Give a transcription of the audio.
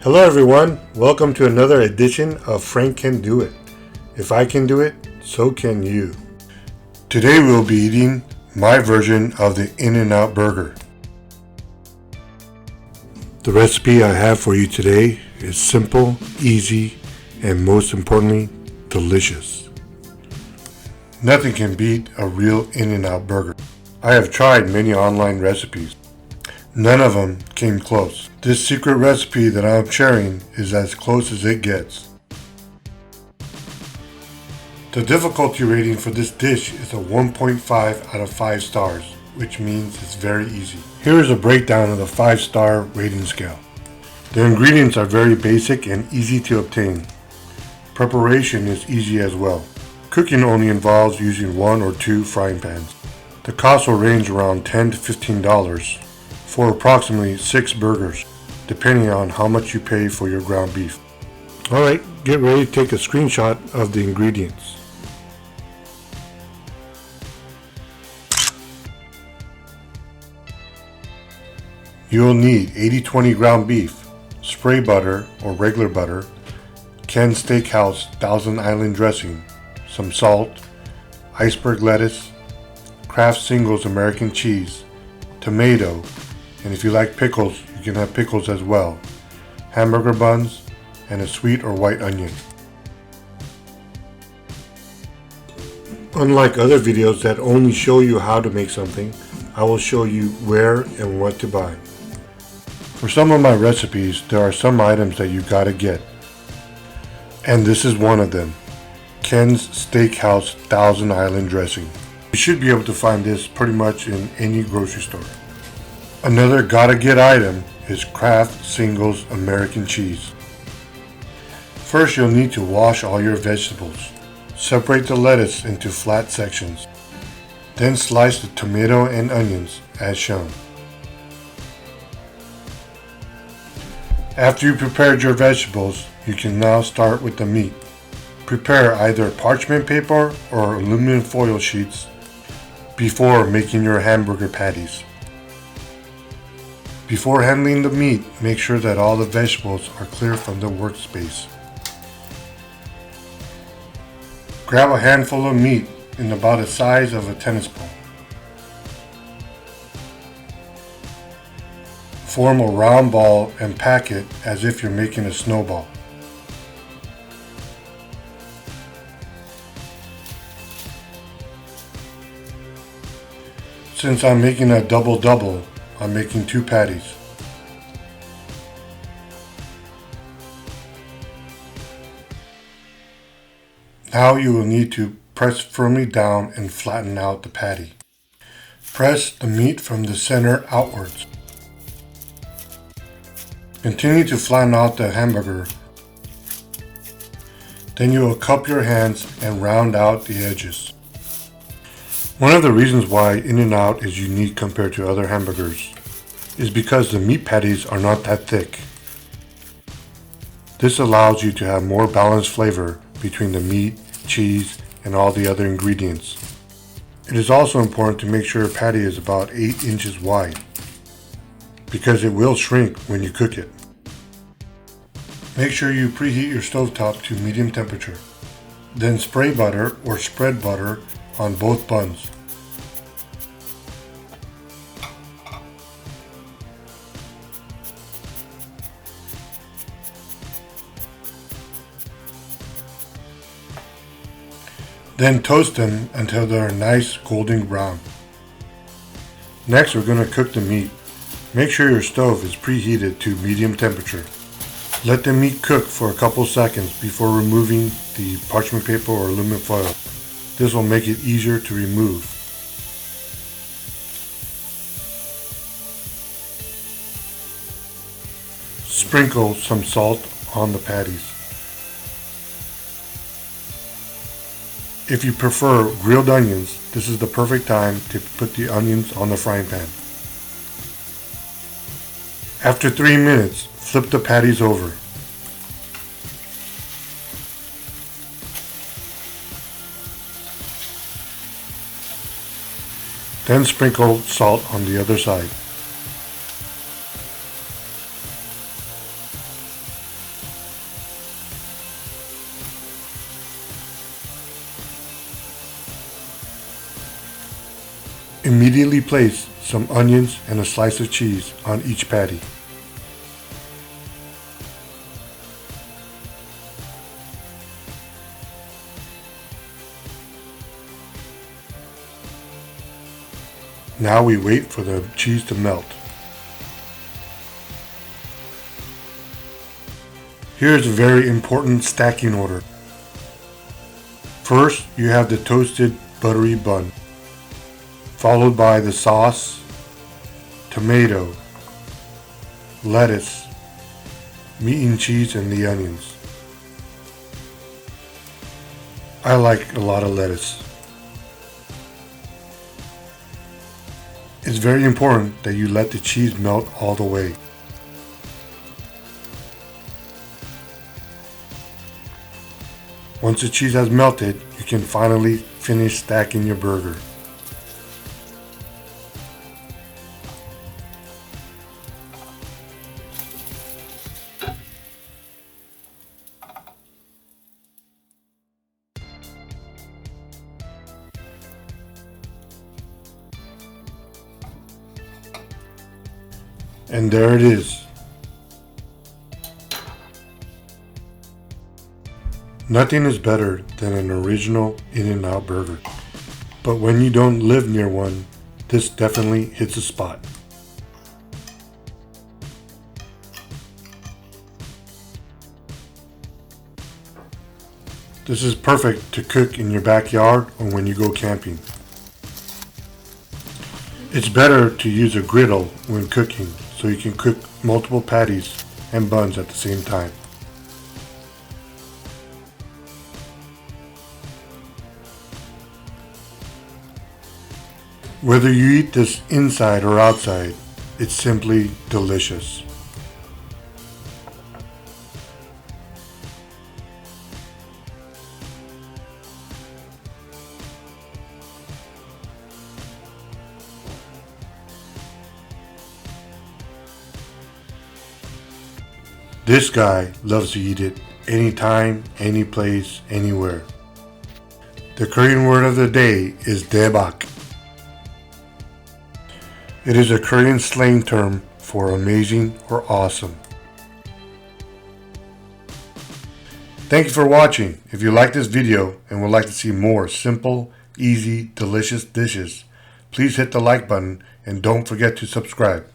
Hello everyone, welcome to another edition of Frank Can Do It. If I can do it, so can you. Today we'll be eating my version of the In-N-Out burger. The recipe I have for you today is simple, easy, and most importantly, delicious. Nothing can beat a real In-N-Out burger. I have tried many online recipes. None of them came close. This secret recipe that I'm sharing is as close as it gets. The difficulty rating for this dish is a 1.5 out of 5 stars, which means it's very easy. Here is a breakdown of the 5-star rating scale. The ingredients are very basic and easy to obtain. Preparation is easy as well. Cooking only involves using 1 or 2 frying pans. The cost will range around $10 to $15 for approximately 6 burgers, depending on how much you pay for your ground beef. Alright, get ready to take a screenshot of the ingredients. You will need 80-20 ground beef, spray butter or regular butter, Ken's Steakhouse Thousand Island dressing, some salt, iceberg lettuce, Kraft Singles American cheese, tomato, and if you like pickles, you can have pickles as well, hamburger buns, and a sweet or white onion. Unlike other videos that only show you how to make something, I will show you where and what to buy. For some of my recipes, there are some items that you gotta get. And this is one of them. Ken's Steakhouse Thousand Island dressing. You should be able to find this pretty much in any grocery store. Another gotta get item is Kraft Singles American cheese. First, you'll need to wash all your vegetables. Separate the lettuce into flat sections. Then slice the tomato and onions as shown. After you prepared your vegetables, you can now start with the meat. Prepare either parchment paper or aluminum foil sheets before making your hamburger patties. Before handling the meat, make sure that all the vegetables are clear from the workspace. Grab a handful of meat in about the size of a tennis ball. Form a round ball and pack it as if you're making a snowball. Since I'm making a double-double, I'm making 2 patties. Now you will need to press firmly down and flatten out the patty. Press the meat from the center outwards. Continue to flatten out the hamburger. Then you will cup your hands and round out the edges. One of the reasons why In-N-Out is unique compared to other hamburgers is because the meat patties are not that thick. This allows you to have more balanced flavor between the meat, cheese, and all the other ingredients. It is also important to make sure a patty is about 8 inches wide, because it will shrink when you cook it. Make sure you preheat your stovetop to medium temperature. Then spray butter or spread butter on both buns. Then toast them until they are nice golden brown. Next, we're going to cook the meat. Make sure your stove is preheated to medium temperature. Let the meat cook for a couple seconds before removing the parchment paper or aluminum foil. This will make it easier to remove. Sprinkle some salt on the patties. If you prefer grilled onions, this is the perfect time to put the onions on the frying pan. After 3 minutes, flip the patties over. Then sprinkle salt on the other side. Immediately place some onions and a slice of cheese on each patty. Now we wait for the cheese to melt. Here's a very important stacking order. First, you have the toasted buttery bun, followed by the sauce, tomato, lettuce, meat and cheese, and the onions. I like a lot of lettuce. It's very important that you let the cheese melt all the way. Once the cheese has melted, you can finally finish stacking your burger. And there it is. Nothing is better than an original In-N-Out burger, but when you don't live near one, this definitely hits a spot. This is perfect to cook in your backyard or when you go camping. It's better to use a griddle when cooking so you can cook multiple patties and buns at the same time. Whether you eat this inside or outside, it's simply delicious. This guy loves to eat it anytime, any place, anywhere. The Korean word of the day is daebak. It is a Korean slang term for amazing or awesome. Thank you for watching. If you like this video and would like to see more simple, easy, delicious dishes, please hit the like button and don't forget to subscribe.